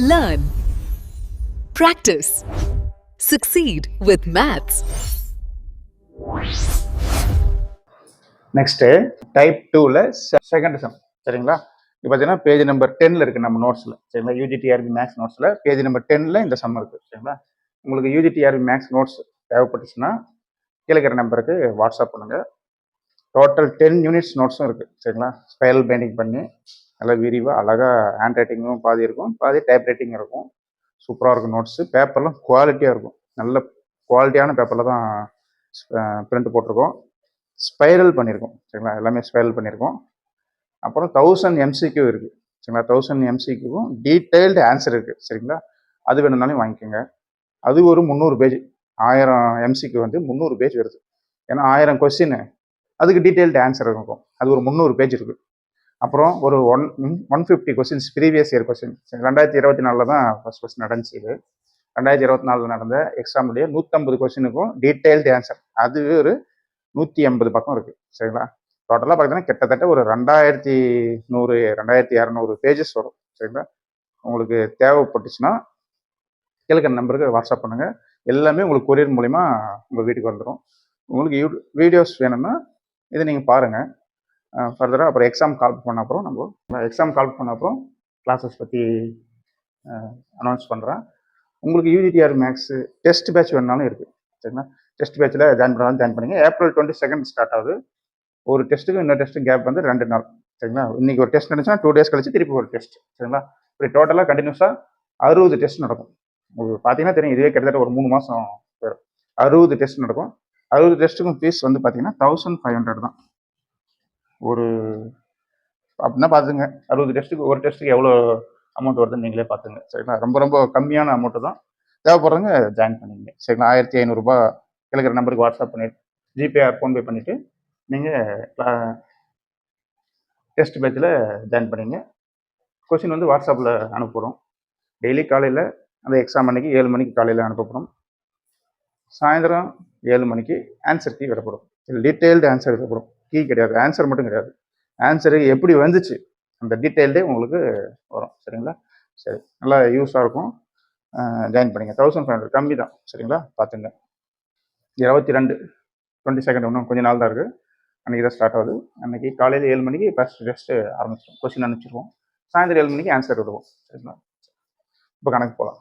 Learn, practice, succeed with maths. Next type 2ல் second sum சரிங்களா. இப்போ பார்த்தீங்கன்னா பேஜ் நம்பர் 10ல் இருக்குது நம்ம நோட்ஸில் சரிங்களா. யூஜிடிஆர்பி மேக்ஸ் நோட்ஸில் பேஜ் நம்பர் 10ல் இந்த சம் இருக்குது சரிங்களா. உங்களுக்கு யூஜிடிஆர்பி மேக்ஸ் நோட்ஸ் தேவைப்பட்டுச்சுன்னா கீழே இருக்கிற நம்பருக்கு வாட்ஸ்அப் பண்ணுங்கள். டோட்டல் 10 யூனிட்ஸ் நோட்ஸும் இருக்குது சரிங்களா. ஸ்பைரல் பைண்டிங் பண்ணி நல்லா விரிவாக அழகாக ஹேண்ட் ரைட்டிங்கும் பாதி இருக்கும், பாதி டைப் ரைட்டிங் இருக்கும். சூப்பராக இருக்கும் நோட்ஸு. பேப்பர்லாம் குவாலிட்டியாக இருக்கும், நல்ல குவாலிட்டியான பேப்பரில் தான் பிரிண்ட் போட்டிருக்கோம். ஸ்பைரல் பண்ணியிருக்கோம் சரிங்களா, எல்லாமே ஸ்பைரல் பண்ணியிருக்கோம். அப்புறம் 1000 MCQ இருக்குது சரிங்களா. 1000 MCQவும் டீட்டெயில்டு ஆன்சர் இருக்குது சரிங்களா. அது வேணும்னாலும் வாங்கிக்கோங்க. அது ஒரு 300 பேஜ், 1000 MCQ வந்து 300 பேஜ் வருது. ஏன்னா 1000 கொஸ்டின், அதுக்கு டீட்டெயில்டு ஆன்சர் இருக்கும். அது ஒரு 300 பேஜ் இருக்குது. அப்புறம் ஒரு 150 கொஸ்டின்ஸ் ப்ரீவியஸ் இயர் கொஸ்டின் 2024 தான் ஃபர்ஸ்ட் கொஸ்டின் நடந்துச்சு. இது 2024 நடந்த எக்ஸாமுடைய 150 கொஸ்டினுக்கும் டீட்டெயில்டு ஆன்சர், அது ஒரு 180 பக்கம் இருக்குது சரிங்களா. டோட்டலாக பார்த்தீங்கன்னா கிட்டத்தட்ட ஒரு 2100 2200 பேஜஸ் வரும் சரிங்களா. உங்களுக்கு தேவைப்பட்டுச்சுன்னா கீழே நம்பருக்கு வாட்ஸ்அப் பண்ணுங்கள். எல்லாமே உங்களுக்கு கொரியர் மூலிமா உங்கள் வீட்டுக்கு வந்துடும். உங்களுக்கு வீடியோஸ் வேணும்னா இதை நீங்கள் பாருங்கள். ஃபர்தராக அப்புறம் எக்ஸாம் கால் பண்ண அப்புறம் கிளாஸஸ் பற்றி அனௌன்ஸ் பண்ணுறேன். உங்களுக்கு யூஜிடிஆர் மேக்ஸு டெஸ்ட் பேட்ச் வேணுனாலும் இருக்குது சரிங்களா. டெஸ்ட் பேட்சில் ஜாயின் பண்ணுங்க. ஏப்ரல் 22 ஸ்டார்ட் ஆகுது. ஒரு டெஸ்ட்டுக்கு இன்னொரு டெஸ்ட்டு கேப் வந்து 2 நாள் சரிங்களா. இன்றைக்கி ஒரு டெஸ்ட் நடந்துச்சுன்னா 2 டேஸ் கழிச்சு திருப்பி ஒரு டெஸ்ட் சரிங்களா. இப்படி டோட்டலாக கண்டினியூஸாக 60 டெஸ்ட் நடக்கும். உங்களுக்கு பார்த்தீங்கன்னா தெரியும், இதுவே கிட்டத்தட்ட ஒரு 3 மாதம் வரும். 60 டெஸ்ட் நடக்கும். 60 டெஸ்ட்டுக்கும் ஃபீஸ் வந்து பார்த்தீங்கன்னா 1500 தான். ஒரு அப்படின்னா பார்த்துங்க, 60 டெஸ்ட்டுக்கு ஒரு டெஸ்ட்டுக்கு எவ்வளோ அமௌண்ட் வருதுன்னு நீங்களே பார்த்துங்க சரிங்களா. ரொம்ப ரொம்ப கம்மியான அமௌண்ட்டு தான். தேவைப்படுறவங்க ஜாயின் பண்ணிங்க சரிங்களா. 1500 இருக்கிற நம்பருக்கு வாட்ஸ்அப் பண்ணிவிட்டு ஜிபே ஃபோன்பே பண்ணிவிட்டு நீங்கள் டெஸ்ட் பேட்சில் ஜாயின் பண்ணிங்க. கொஸ்டின் வந்து வாட்ஸ்அப்பில் அனுப்புகிறோம். டெய்லி காலையில் அந்த எக்ஸாம் அன்றைக்கி 7 மணிக்கு காலையில் அனுப்பப்படும். சாயந்தரம் 7 மணிக்கு ஆன்சர் கீ விடப்படும். இதில் டீட்டெயில்டு ஆன்சர் விடப்படும். கீ கிடையாது, ஆன்சர் மட்டும் கிடையாது. ஆன்சரு எப்படி வந்துச்சு அந்த டீட்டெயில்டே உங்களுக்கு வரும் சரிங்களா. சரி, நல்லா யூஸாக இருக்கும். ஜாயின் பண்ணிங்க. 1500 கம்மி தான் சரிங்களா. பார்த்துங்க. 22 இன்னும் கொஞ்சம் நாள் தான் இருக்குது. அன்றைக்கி தான் ஸ்டார்ட் ஆகுது. அன்றைக்கி காலையில் 7 மணிக்கு ஃபஸ்ட் டெஸ்ட்டு ஆரம்பிச்சிடும். கொஸ்டின் அனுப்பிச்சிடுவோம். சாயந்தரம் 7 மணிக்கு ஆன்சர் விடுவோம் சரிங்களா. இப்போ கணக்கு போகலாம்.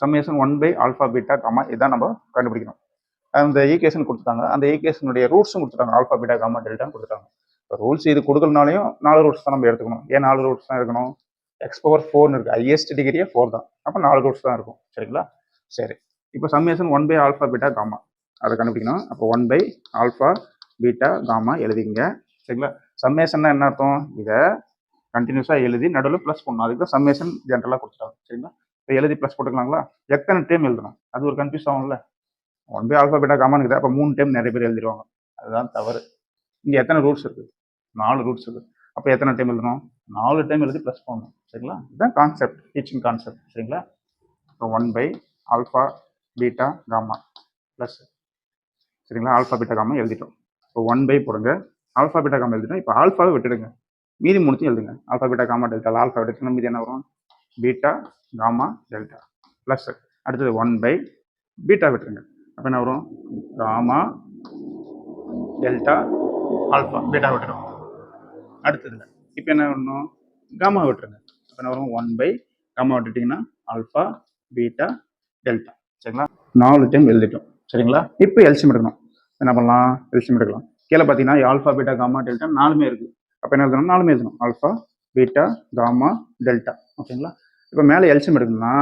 சம்மேஷன் 1/α β காமா இதான் நம்ம கண்டுபிடிக்கணும். அந்த ஈக்குவேஷன் கொடுத்துட்டாங்க. அந்த ஈக்குவேஷனுடைய ரூட்ஸும் கொடுத்துட்டாங்க. ஆல்ஃபா பீட்டா காமா டெல்டான்னு கொடுத்துட்டாங்க. இப்போ ரூல்ஸ் இது கொடுக்கலனாலையும் 4 ரூட்ஸ் தான் நம்ம எடுத்துக்கணும். ஏன் 4 ரூட்ஸ் தான் இருக்கணும்? x⁴ இருக்குது. ஹையஸ்ட் டிகிரியே 4 தான். அப்போ 4 ரூட்ஸ் தான் இருக்கும் சரிங்களா. சரி, இப்போ சம்மேஷன் 1/α β காமா அதை கண்டுபிடிக்கணும். அப்போ 1/α β காமா எழுதிங்க சரிங்களா. சம்மேஷன்னா என்ன அர்த்தம்? இதை கண்டினியூஸாக எழுதி நடுவில் ப்ளஸ் பண்ணணும். அதுக்கு தான் சம்மேஷன் ஜென்ரலாக கொடுத்துட்டாங்க சரிங்களா. இப்போ எழுதி ப்ளஸ் போட்டுக்கலாங்களா? எத்தனை டைம் எழுதணும்? அது ஒரு கன்ஃபியூஸ் ஆகும்ல. 1/α β காமான்னு இருக்குது. அப்போ 3 டைம் நிறைய பேர் எழுதிடுவாங்க. அதுதான் தவறு. இங்கே எத்தனை ரூட்ஸ் இருக்குது? 4 ரூட்ஸ் இருக்குது. அப்போ எத்தனை டைம் எழுதணும்? 4 டைம் எழுதி ப்ளஸ் பண்ணணும் சரிங்களா. இதுதான் கான்செப்ட், டீச்சிங் கான்செப்ட் சரிங்களா. இப்போ 1/α β காமா ப்ளஸ் சரிங்களா. ஆல்ஃபா பீட்டா காமா எழுதிட்டோம். இப்போ 1 போடுங்க. ஆல்ஃபா பீட்டா காமா எழுதிட்டோம். இப்போ ஆல்ஃபாவை விட்டுடுங்க, மீதி மூணுத்தையும் எழுதுங்க. Alpha beta gamma delta. Alpha விட்டுனா மீதி என்ன வரும்? பீட்டா காமா டெல்டா ப்ளஸ் அடுத்தது 1 பீட்டா விட்டுருங்க. அப்போ என்ன வரும்? Gamma delta alpha. பீட்டா விட்டுரும். அடுத்ததுல இப்போ என்ன வரணும்? காமா விட்டுருங்க. அப்போ என்ன வரும்? 1 காமா விட்டுட்டிங்கன்னா ஆல்ஃபா பீட்டா டெல்டா சரிங்களா. 4 டைம் எழுதிட்டோம் சரிங்களா. இப்போ எல்சியம் எடுக்கணும். என்ன பண்ணலாம்? எல்சியம் எடுக்கலாம். கீழே பார்த்தீங்கன்னா ஆல்ஃபா பீட்டா காமா டெல்டா 4மே இருக்குது. அப்போ என்ன எழுதணும்? 4மே எழுதணும். ஆல்ஃபா பீட்டா காமா டெல்டா ஓகேங்களா. இப்போ மேலே எல்சியம் எடுக்கணும்னா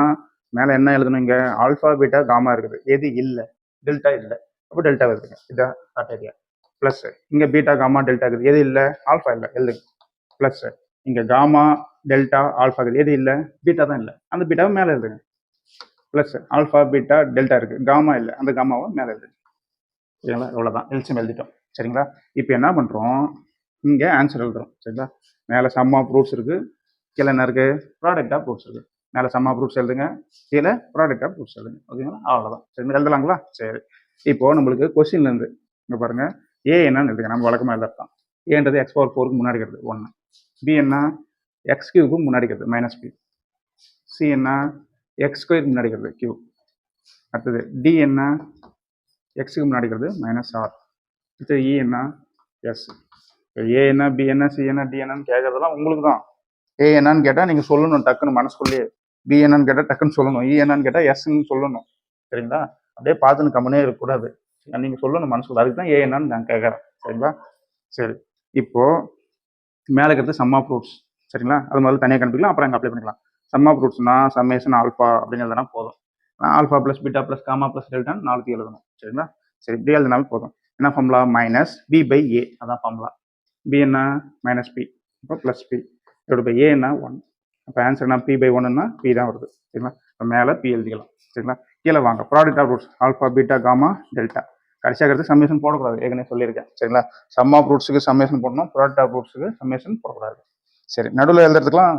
மேலே என்ன எழுதணும்? இங்கே ஆல்ஃபா பீட்டா காமா இருக்குது, எது இல்லை? டெல்டா இல்லை. அப்போ டெல்டா எழுதுங்க. இதான் ஷார்ட் ஏரியா. ப்ளஸ் இங்கே பீட்டா காமா டெல்டா இருக்குது, எது இல்லை? ஆல்ஃபா இல்லை, எழுதுங்க. ப்ளஸ் இங்கே காமா டெல்டா ஆல்ஃபா இருக்குது, எது இல்லை? பீட்டா தான் இல்லை, அந்த பீட்டாவை மேலே எழுதுங்க. ப்ளஸ் ஆல்ஃபா பீட்டா டெல்டா இருக்குது, காமா இல்லை, அந்த காமாவை மேலே எழுதுங்க சரிங்களா. இவ்வளோதான், எல்சியம் எழுதிட்டோம் சரிங்களா. இப்போ என்ன பண்ணுறோம்? இங்கே ஆன்சர் எழுதுறோம் சரிங்களா. மேலே சம் ஆஃப் ரூட்ஸ் இருக்குது, கீழே என்ன இருக்குது? ப்ராடக்ட் ஆஃப் ரூட்ஸ் இருக்குது. மேலே சம் ஆஃப் ரூட்ஸ் எழுதுங்க, கீழே ப்ராடக்ட் ஆஃப் ரூட்ஸ் எழுதுங்க ஓகேங்களா. அவ்வளோதான் சரி, எழுதலாங்களா? சரி, இப்போது நம்மளுக்கு கொஸ்டின்லேருந்து இங்கே பாருங்கள், ஏ என்னன்னு எழுதுங்க. நம்ம வழக்கமாக எழுதலாம். ஏன்றது x⁴ முன்னாடி இருக்கிறது 1, பி என்ன? x³ முன்னாடி இருக்கிறது -b, சி என்ன எக்ஸ் ஸ்கொயர் முன்னாடி இருக்கிறது கியூ. அடுத்தது டி என்ன எக்ஸுக்கு முன்னாடி இருக்கிறது மைனஸ் ஆர். அடுத்தது இ என்ன எஸ். ஏ என்ன பி என்ன சி என்ன டி என்னன்னு கேட்கறதெல்லாம் உங்களுக்கு தான். ஏ என்னன்னு கேட்டால் நீங்கள் சொல்லணும் டக்குன்னு மனசுக்குள்ளேயே. பி என்னன்னு கேட்டால் டக்குன்னு சொல்லணும். இ என்னன்னு கேட்டால் எஸ்ன்னு சொல்லணும். சரிங்களா? அப்படியே பார்த்துன்னு கம்மனே இருக்கக்கூடாது. நீங்கள் சொல்லணும் மனசுக்குள்ள. அதுக்கு தான் ஏ என்னன்னு நான் கேட்குறேன். சரிங்களா? சரி, இப்போ மேலே இருக்கிறது சம் ஆஃப் ரூட்ஸ். சரிங்களா? அது முதல்ல தனியாக கண்டுபிடிக்கலாம், அப்புறம் அங்கே அப்ளை பண்ணிக்கலாம். சம் ஆஃப் ரூட்ஸ்னா சம்மேஷன் ஆல்ஃபா அப்படிங்கிறதுனா போதும். Alpha plus beta plus gamma plus டெல்டான்னு 4 எழுதணும். சரிங்களா? சரி, இப்படி எழுதினாலும் போதும். என்ன formula? Minus B by A. அதான் ஃபார்முலா. பி என்ன மைனஸ் பி, இப்போ ப்ளஸ் பி. இதோட பை ஏ என்ன 1. அப்போ ஆன்சர் என்ன? பி பை 1ன்னா பி தான் வருது. சரிங்களா? இப்போ மேலே பி எழுதிக்கலாம். சரிங்களா? கீழே வாங்க, product of roots alpha beta gamma delta. கடைசியாக சம்மேஷன் போடக்கூடாது, ஏற்கனவே சொல்லியிருக்கேன். சரிங்களா? சம் ஆஃப் ரூட்ஸுக்கு சம்மேஷன் போடணும், ப்ராடக்ட் ஆஃப் ரூட்ஸுக்கு சம்மேஷன் போடக்கூடாது. சரி, நடுவில் எழுதுறதுக்குலாம்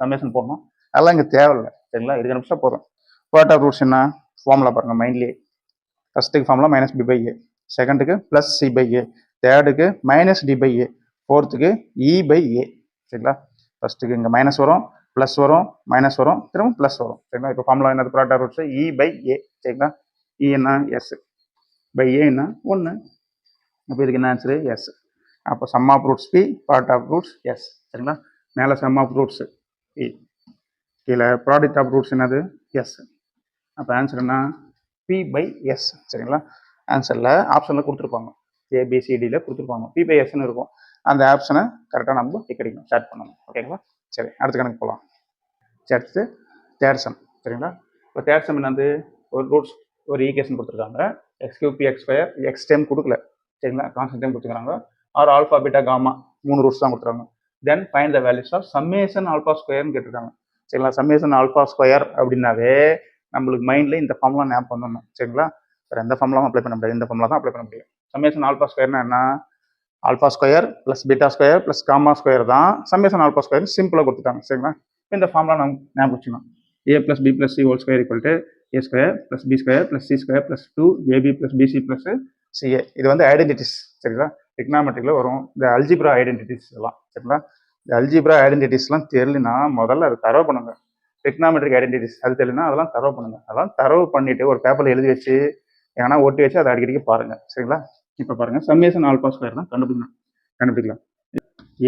சம்மேஷன் போடணும், அதெல்லாம் இங்கே தேவையில்லை. சரிங்களா? இதுக்கு நிமிஷம் போதும். ப்ராடக்ட் ஆஃப் ரூட்ஸ் என்ன ஃபார்முலா பாருங்கள் மைண்ட்லேயே. ஃபஸ்ட்டுக்கு formula minus B by A, செகண்டுக்கு ப்ளஸ் சி பை ஏ, தேர்டுக்கு மைனஸ் டி பை ஏ, ஃபோர்த்துக்கு இ பை ஏ. சரிங்களா? ஃபஸ்ட்டுக்கு இங்கே மைனஸ் வரும், ப்ளஸ் வரும், மைனஸ் வரும், திரும்ப ப்ளஸ் வரும். சரிங்களா? இப்போ ஃபார்முலா என்னது? Product of roots E by A. சரிங்களா? இ என்ன எஸ் பை ஏ என்ன 1. அப்போ இதுக்கு என்ன ஆன்சரு? எஸ். அப்போ sum of roots P, product of roots S. சரிங்களா? மேலே சம் ஆஃப் ரூட்ஸ் பி, கீழே ப்ராடக்ட் ஆஃப் ரூட்ஸ் என்னது? எஸ். அப்போ ஆன்சர் என்ன? P by S. சரிங்களா? ஆன்சரில் ஆப்ஷனில் கொடுத்துருப்பாங்க, ஏபிசிடியில் கொடுத்துருப்பாங்க, பி பை எஸ்ன்னு இருக்கும். அந்த ஆப்ஷனை கரெக்டாக நம்ம டிக்கடிக்கணும், ஸ்டார்ட் பண்ணணும். ஓகேங்களா? சரி, அடுத்த கணக்கு போகலாம். அடுத்து தேர்ட் சம். சரிங்களா? இப்போ தேர்ட் சம் என்னது? ஒரு ரூட்ஸ் ஒரு ஈக்குவேஷன் கொடுத்துருக்காங்க. X cube P x square, x term கொடுக்கல. சரிங்களா? கான்ஸ்டன்ட் டைம் கொடுத்துருக்காங்க. Are alpha beta gamma 3 roots தான் கொடுத்துருக்காங்க. Then find the values of summation alpha ஸ்கொயர்னு கேட்டிருக்காங்க. சரிங்களா? சம்மேஷன் ஆல்ஃபா ஸ்கொயர் அப்படின்னாவே நம்மளுக்கு மைண்டில் இந்த ஃபார்முலா ஞாபகம் பண்ணணும். சரிங்களா? வேறு எந்த ஃபார்முலாவும் அப்ளை பண்ண முடியாது, இந்த ஃபார்முலா தான் அப்ளை பண்ண முடியும். சம்மேஷன் ஆல்ஃபா ஸ்கொயர்னா என்ன? Alpha square plus beta square plus gamma square தான் சம்மேஷன் ஆல்ஃபா ஸ்கொயர் சிம்பிளாக கொடுத்துட்டாங்க. சரிங்களா? இந்த ஃபார்முலா நம்ம ஞாபகம் வச்சுக்கணும். A plus B plus C whole square equal to A square plus B square plus C square plus 2ab plus BC plus CA. இது வந்து ஐடென்டிட்டிஸ். சரிங்களா? டிக்னாமெட்ரிக்கில் வரும் இந்த அல்ஜிப்ரா ஐடென்டிட்டிஸ் எல்லாம். சரிங்களா? இந்த அல்ஜிப்ரா ஐடென்டிட்டிஸ்லாம் தெரியலனா முதல்ல அது தரவு பண்ணுங்க. டிக்னாமெட்ரிக் ஐடென்டிட்டிஸ் அது தெரியலனா அதெல்லாம் தரவு பண்ணுங்க. அதெல்லாம் தரவு பண்ணிட்டு ஒரு பேப்பரில் எழுதி வச்சு ஏன்னா ஒட்டி வச்சு அதை அடிக்கடிக்கு பாருங்க. சரிங்களா? இப்போ பாருங்க, சம்மேஷன் ஆல்ஃபா ஸ்கொயர் தான் கண்டுபிடிக்கலாம்.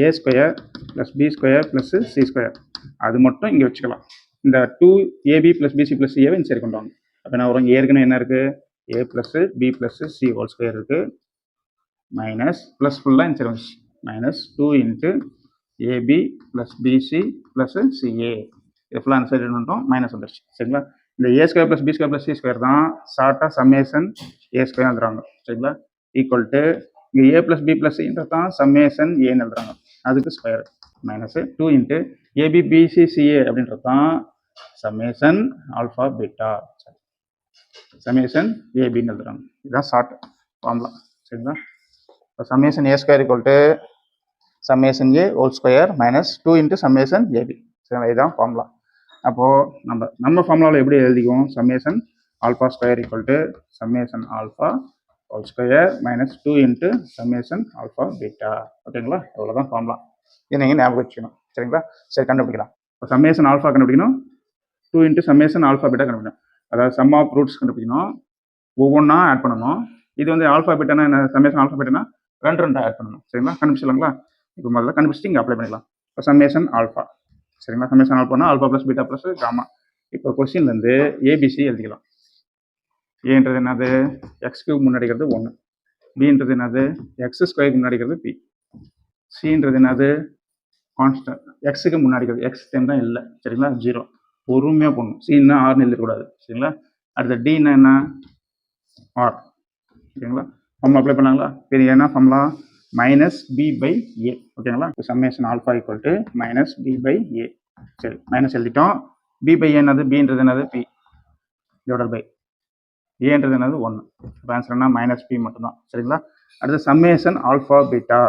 A square plus B square plus C square அது மட்டும் இங்கே வச்சுக்கலாம். இந்த 2ab ப்ளஸ் பிசி ப்ளஸ் சிஏவை இந்த சரி கொண்டு வாங்க. அப்போ நான் வரும், ஏற்கனவே என்ன இருக்குது? A plus B plus C whole square இருக்குது, மைனஸ் ப்ளஸ் ஃபுல்லாக இந்த சரி வந்துச்சு, minus 2 into AB plus BC plus CA. இது ஃபுல்லாக அந்த சைடு வந்துட்டோம், மைனஸ் வந்துருச்சு. சரிங்களா? இந்த A square plus B square plus C square தான் ஷார்ட்டாக சம்மேஷன் ஏ ஸ்கொயர் எழுதுறாங்க. சரிங்களா? ஈக்குவல் டு இங்கே ஏ ப்ளஸ் பி ப்ளஸ் சின்றது தான் சம்மேஷன் ஏன்னு எழுதுறாங்க, அதுக்கு square minus 2 into AB BC CA அப்படின்றது தான் சம்மேஷன் ஆல்ஃபா பீட்டா, சம்மேஷன் ஏபின்னு எழுதுறாங்க. இதுதான் ஷார்ட் ஃபார்முலா. சரிங்களா? இப்போ summation A square equal to summation A whole square minus 2 into summation AB. சரிங்களா? இதுதான் ஃபார்முலா. அப்போது நம்ம ஃபார்முலாவில் எப்படி எழுதிக்குவோம்? Summation alpha square equal to summation alpha whole square minus 2 into summation alpha beta. ஓகேங்களா? அவ்வளோதான் ஃபார்முலா. இதை நீங்கள் ஞாபகம் வச்சுக்கணும். சரிங்களா? சரி, கண்டுபிடிக்கலாம். இப்போ சம்மேஷன் ஆல்ஃபா கண்டுபிடிக்கணும், 2 இன்ட்டு சம்மேஷன் ஆல்ஃபா பீட்டா கண்டுபிடிக்கணும். அதாவது சம் ஆஃப் ரூட்ஸ் கண்டுபிடிக்கணும், ஒவ்வொன்றா ஆட் பண்ணணும். இது வந்து ஆல்ஃபா பீட்டானா என்ன? சம்மேஷன் ஆல்ஃபா பீட்டானா ரெண்டு ஆட் பண்ணணும். சரிங்களா? கண்டுபிடிச்சிடலாங்களா? இப்போ முதல்ல கண்டுபிடிச்சிட்டு இங்கே அப்ளை பண்ணிக்கலாம். இப்போ சம்மேஷன் ஆல்ஃபா. சரிங்களா? சம்மேஷன் ஆல்ஃபானா alpha plus beta plus gamma. இப்போ கொஸ்டின்லேருந்து ஏபிசி எழுதிக்கலாம். ஏன்றது என்னது? எக்ஸ் கியூப் முன்னாடி இருக்கிறது 1, பின்றது என்னது? எக்ஸ் ஸ்கொயருக்கு முன்னாடி இருக்கிறது பி, சின்றது என்னது? கான்ஸ்டன்ட் எக்ஸுக்கு முன்னாடி இருக்கிறது, எக்ஸ் டைம் தான் இல்லை. சரிங்களா? 0. பொறுமையாக போடணும். சின்னா ஆர்னு எழுதக்கூடாது. சரிங்களா? அடுத்த டின்னா என்ன? ஆர். ஓகேங்களா? ஃபார்முலா அப்ளை பண்ணாங்களா? சரி, என்ன formula? Minus B by A. ஓகேங்களா? Summation alpha equal to minus B by A. சரி, மைனஸ் எழுதிட்டோம். பி பை என்னது? பின்றது என்னது? பி டிவைடட் பை ஏன்றது என்னது? 1. இப்போ ஆன்சர் என்ன? மைனஸ் பி மட்டும்தான். சரிங்களா? அடுத்து சம்மேஷன் ஆல்ஃபா பீட்டா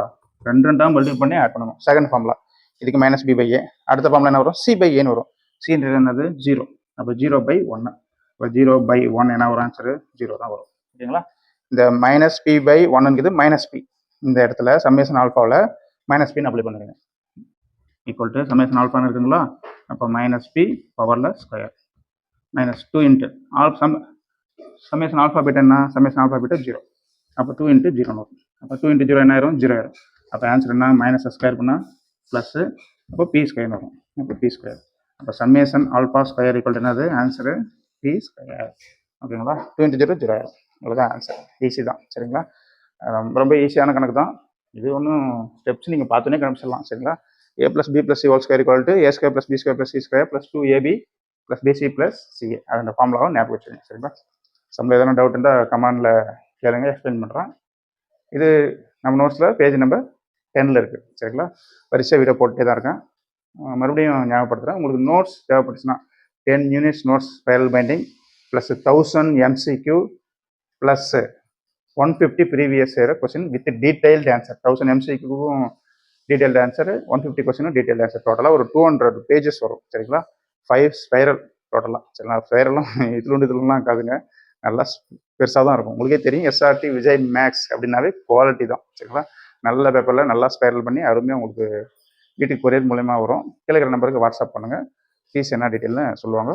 ரெண்டாம் மல்டிபிள் பண்ணி ஆட் பண்ணணும். Second formula. இதுக்கு மைனஸ் பி பை ஏ. அடுத்த ஃபார்முலா என்ன வரும்? சி பை ஏன்னு வரும். சின்றது என்னது? 0. அப்போ 0 பை 1. இப்போ 0 பை 1 என்ன வரும்? ஆன்சரு 0 தான் வரும். ஓகேங்களா? இந்த மைனஸ் பி பை 1ங்கிறது மைனஸ் பி. இந்த இடத்துல சம்மேஷன் ஆல்ஃபாவில் மைனஸ் பின்னு அப்ளை பண்ணுங்க. ஈக்குவல் டு சமேஷன் ஆல்ஃபான்னு இருக்குங்களா, அப்போ மைனஸ் பி பவரில் square minus 2 into summation alpha beta என்ன, சமேஷன் ஆல்ஃபா பீட்டா 0, அப்போ 2 இன்ட்டு 0 வரும். அப்போ 2 இன்ட்டு 0 என்ன ஆயிரும், 0 ஆயிரும். அப்போ ஆன்சர் என்ன, மைனஸ் ஸ்கொயர் பண்ணால் ப்ளஸ்ஸு, அப்போ பி ஸ்கொயர்னு வரும். அப்போ பி ஸ்கொயர், அப்போ சம்மேஷன் ஆல்ஃபா ஸ்கொயர் ஈக்குவல் என்னது, ஆன்சரு பி ஸ்கொயர். ஓகேங்களா, 2 இன்ட்டு 0 0 ஆயிரும். இவ்வளோதான் ஆன்சர். ஈஸி தான். சரிங்களா, ரொம்ப ஈஸியான கணக்கு தான் இது. ஒன்றும் ஸ்டெப்ஸ் நீங்கள் பார்த்தோன்னே கண்டுபிடிச்சிடலாம். சரிங்களா, a + b + c whole square equal to a square + b square + c square + 2ab + bc + ca. அது அந்த ஃபார்முலாவை ஞாபகம் வச்சுருங்க. சரிங்களா, சம்மில் எதனா டவுட் இருந்தால் கமெண்டில் கேளுங்க, எக்ஸ்பிளைன் பண்ணுறேன். இது நம்ம நோட்ஸில் பேஜ் நம்பர் 10ல் இருக்குது. சரிங்களா, வரிசை வீடியோ போட்டுகிட்டே தான் இருக்கேன். மறுபடியும் ஞாபகப்படுத்துகிறேன். உங்களுக்கு நோட்ஸ் தேவைப்பட்டுச்சுன்னா 10 units notes spiral binding plus 1000 MCQ plus 150 previous year question with detailed answer. 1000 MCQக்கும் டீடைல்டு ஆன்சர், 150 கொஸ்டினும் டீடைல்டு ஆன்சர். டோட்டலாக ஒரு 200 பேஜஸ் வரும். சரிங்களா, 5 ஸ்பைரல் டோட்டலாக. சரிங்களா, ஸ்பைரலும் இதுலாம் இருக்காதுங்க, நல்லா பெருசாக தான் இருக்கும். உங்களுக்கே தெரியும், SRT விஜய் மேக்ஸ் அப்படின்னாவே குவாலிட்டி தான். சரிங்களா, நல்ல பேப்பரில் நல்லா ஸ்பைரல் பண்ணி அருமையாக உங்களுக்கு வீட்டுக்கு கொரியர் மூலயமா வரும். கீழே நம்பருக்கு வாட்ஸ்அப் பண்ணுங்கள், ஃபீஸ் என்ன டீட்டெயில்னு சொல்லுவாங்க.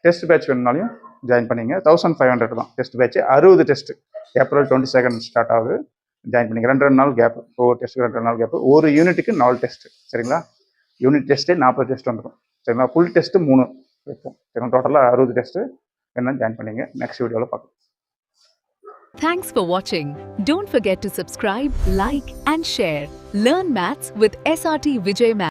டெஸ்ட் பேட்ச் வேணுனாலையும் ஜாயின் பண்ணிங்க. 1500 தான் test batch. 60 test April 22 start ஆகுது. ஜாயின் பண்ணிங்க. 2 நாள் கேப், ஒவ்வொரு டெஸ்ட்டுக்கு 2 நாள் கேப். ஒரு யூனிட்டுக்கு 4 டெஸ்ட். சரிங்களா, யூனிட் டெஸ்ட்டே 40 டெஸ்ட் வந்துடும். சரிங்களா, ஃபுல் டெஸ்ட்டு 3 வைப்போம். சரிங்களா, டோட்டலாக 60 டெஸ்ட்டு. என்ன ஜாயின் பண்ணிங்க. நெக்ஸ்ட் வீடியோவில் பார்க்கலாம். Thanks for watching. Don't forget to subscribe, like and share. Learn maths with SRT Vijay Maths.